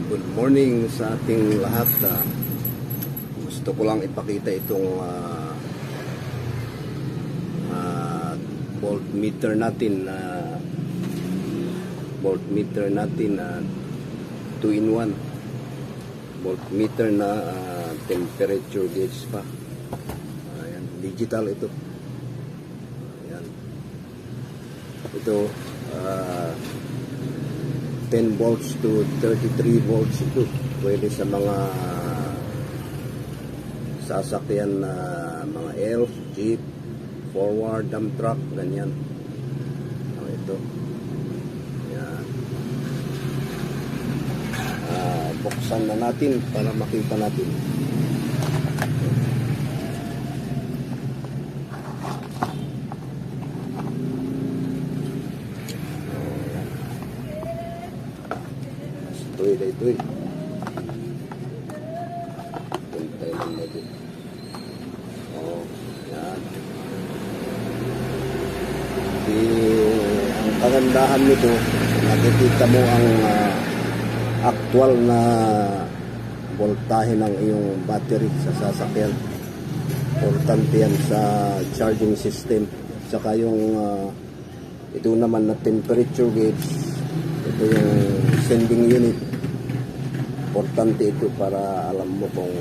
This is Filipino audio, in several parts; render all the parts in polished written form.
Good morning sa ating lahat. Gusto ko lang ipakita itong voltmeter natin, 2-in-1 voltmeter na temperature gauge pa. Ayan, digital ito. Ayan. Ito 10 volts to 33 volts ito. Pwede sa mga sasakyan na mga elf, jeep, forward, dump truck, ganyan. Ito. Yan. Buksan na natin para makita natin. Ito. Puntay lang na ito. Yan. Ang kagandahan nito, nakikita mo ang actual na voltahe ng iyong battery sa sasakyan. Importante yan sa charging system. Saka yung ito naman na temperature gauge, ito yung sending unit. Importante ito para alam mo kung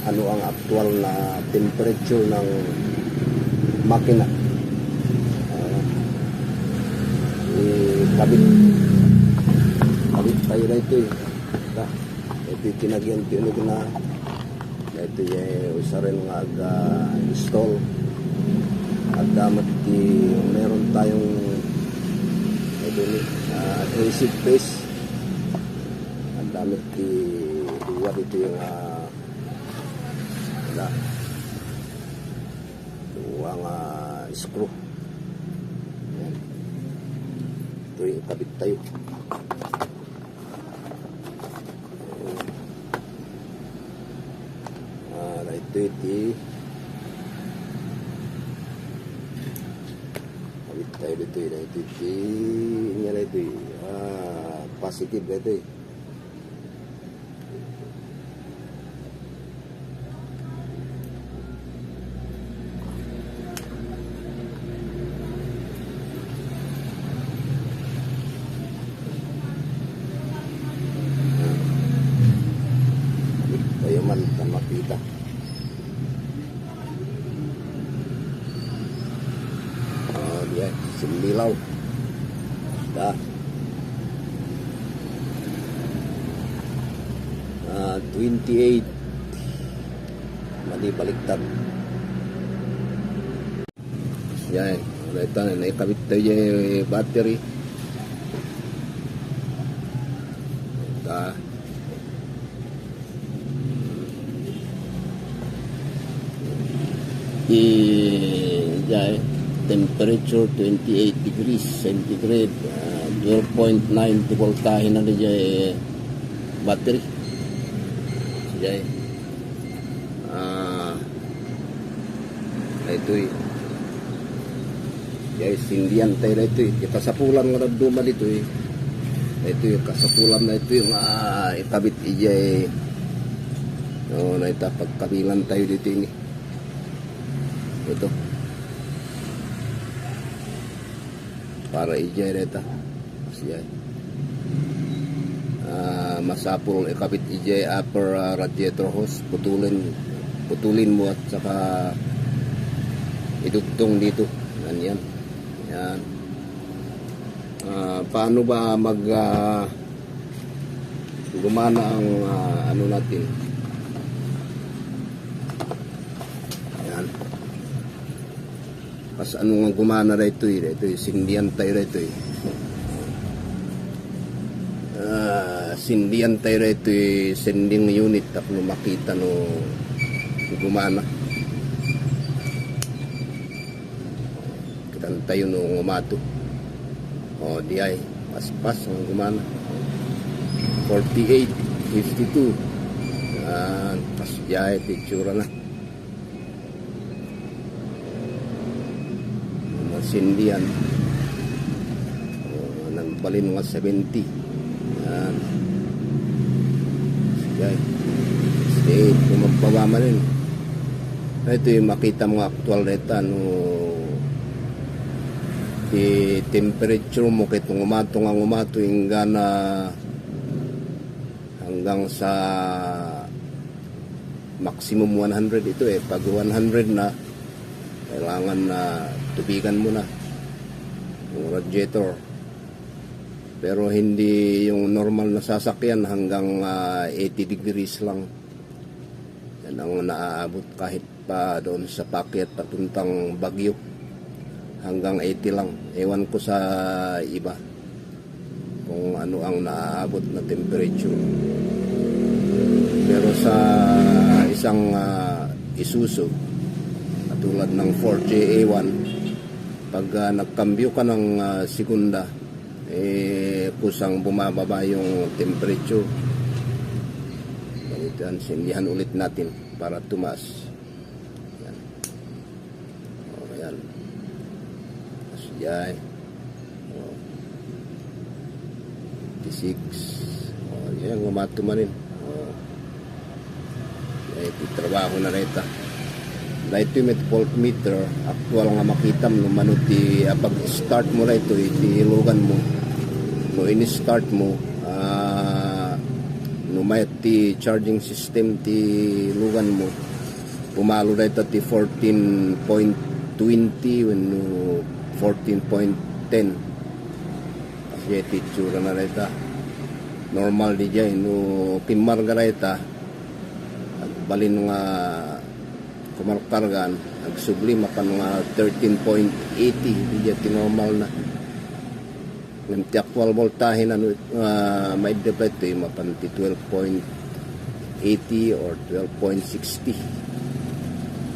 ano ang actual na temperature ng makina. Kabit tayo na ito ito yung kinagyan na ito yung usarin nga install at damat meron tayong ito adhesive paste at damat duwa dito yung duwang screw. Ayan. Ito yung kabit tayo. Ito kabit tayo dito ito positive na ito tayo man makita. Yan, similaw. Da. 28. Mali baliktad. Yan, ito na naikabit tayo yung battery. Da. Temperature 28 degrees centigrade, 0.9 voltahe na rin battery. Jadi, ito jadi sindihan tayo ito kita sapulan nga nagduma dito ito yung kasapulan na ito yung itabit ijay na itapagkabilan tayo dito ini ito para ijay reta siya masapul ikabit ijay upper radiator hose, putulin mo at saka idugtong dito ganyan. Yan. Paano ba gumana ang ano natin? Yan. Pas ano nga gumana na ito ito sindihan tayo ito sindihan tayo ito sending unit tapos makita no gumana kita tayo no umato di ay pas ang gumana 48 52 pas di ay picture na sindihan nagbalin mga 70. Yan. Yan. 68. Kung magpabama rin. Ito yung makita mo actual rate no, di temperature mo kitong umato nga umato yung gana hanggang sa maximum 100 ito pag 100 na kailangan na tubigan mo na yung radiator, pero hindi yung normal na sasakyan hanggang 80 degrees lang. Yan ang naaabot kahit pa doon sa pakyat patuntang Baguio, hanggang 80 lang. Ewan ko sa iba kung ano ang naaabot na temperature, pero sa isang Isuzu katulad ng 4JA1, pag nagkambyo ka ng segunda kusang bumababa yung temperature. Ganito yan, sindihan ulit natin para tumaas. Yan. O, yan. Yan. 56. O, yan, umatuma rin. Trabaho na rin ito. Ultimate voltmeter, actual nga makita mo manod ti pag start mo na ito, ilugan mo. No ini-start mo, no may ti charging system ti lugan mo. Pumalo na ito ti 14.20 when no 14.10. Kasi iti tsura na rin ito. Normal di dyan, no kimar ka rin ito. Balin nga kumarkargan nagsublim apan nga 13.80 diya normal na ng actual voltahe na may debate ito mapan 12.80 or 12.60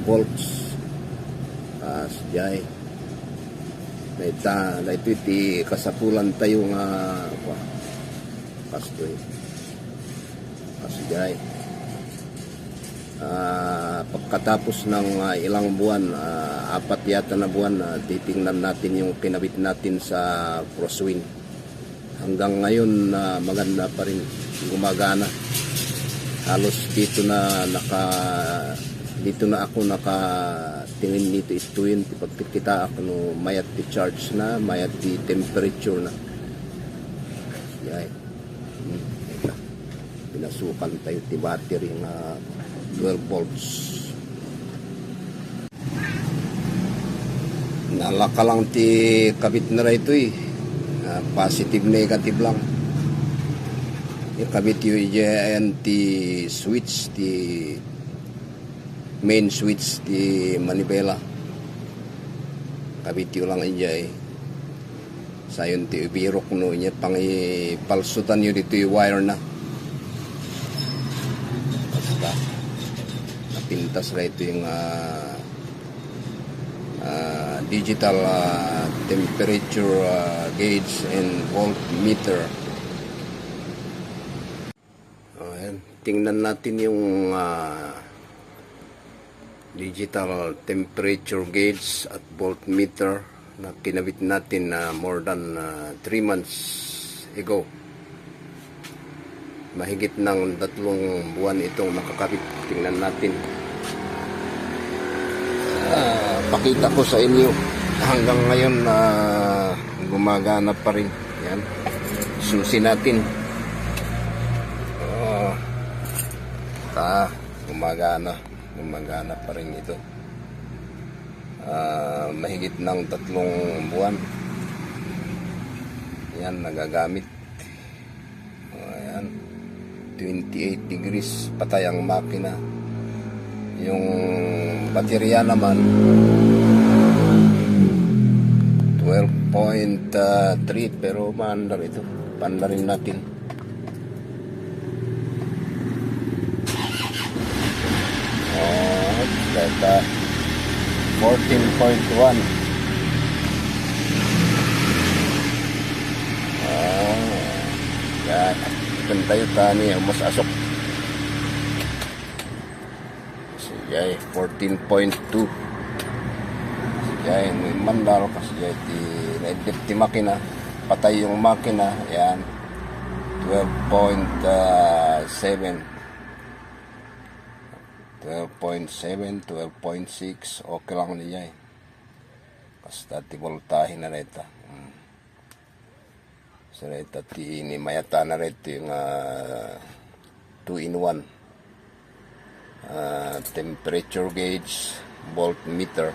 volts jay na ito iti kasapulan tayo nga kastoy jay. Pagkatapos ng ilang buwan, 4 yata na buwan, titingnan natin yung kinabit natin sa crosswind. Hanggang ngayon maganda pa rin, gumagana. Halos dito na ako nakatingin dito ituin, pagkikita ako no mayat di charge na, mayat di temperature na. Yan. Pinasukan tayo ti battery nga 12 volts. Nalaka lang ti kabit na ito positive negative lang. Yung kabit yung yan ti switch, ti main switch ti manibela. Kabit yung lang iya sayon ti ibirok no niya pang ipalsutan yun dito yung wire na. Pintas na ito yung digital temperature gauge and voltmeter. Ayan. Tingnan natin yung digital temperature gauge at voltmeter na kinabit natin more than 3 months ago. Mahigit ng 3 buwan itong nakakabit. Tingnan natin. Pakita ko sa inyo. Hanggang ngayon gumagana pa rin. Yan. Susi natin. Gumagana. Gumagana pa rin ito. Mahigit ng 3 buwan. Yan, nagagamit. Ayan. 28 degrees patay ang makina. Yung baterya naman 12.3 pero maandar ito. Pandarin natin. Data 14.1. Yan. Tayo tani mas asok. Sige, 14.2. Sige, may mandal kasi ti naidip ti makina. Patay yung makina. Yan. 12.7. 12.7, 12.6, okay lang niya eh. Basta ti voltahe na reta. So reta ti ini mayata na reta yung 2-in-1. Temperature gauge, voltmeter.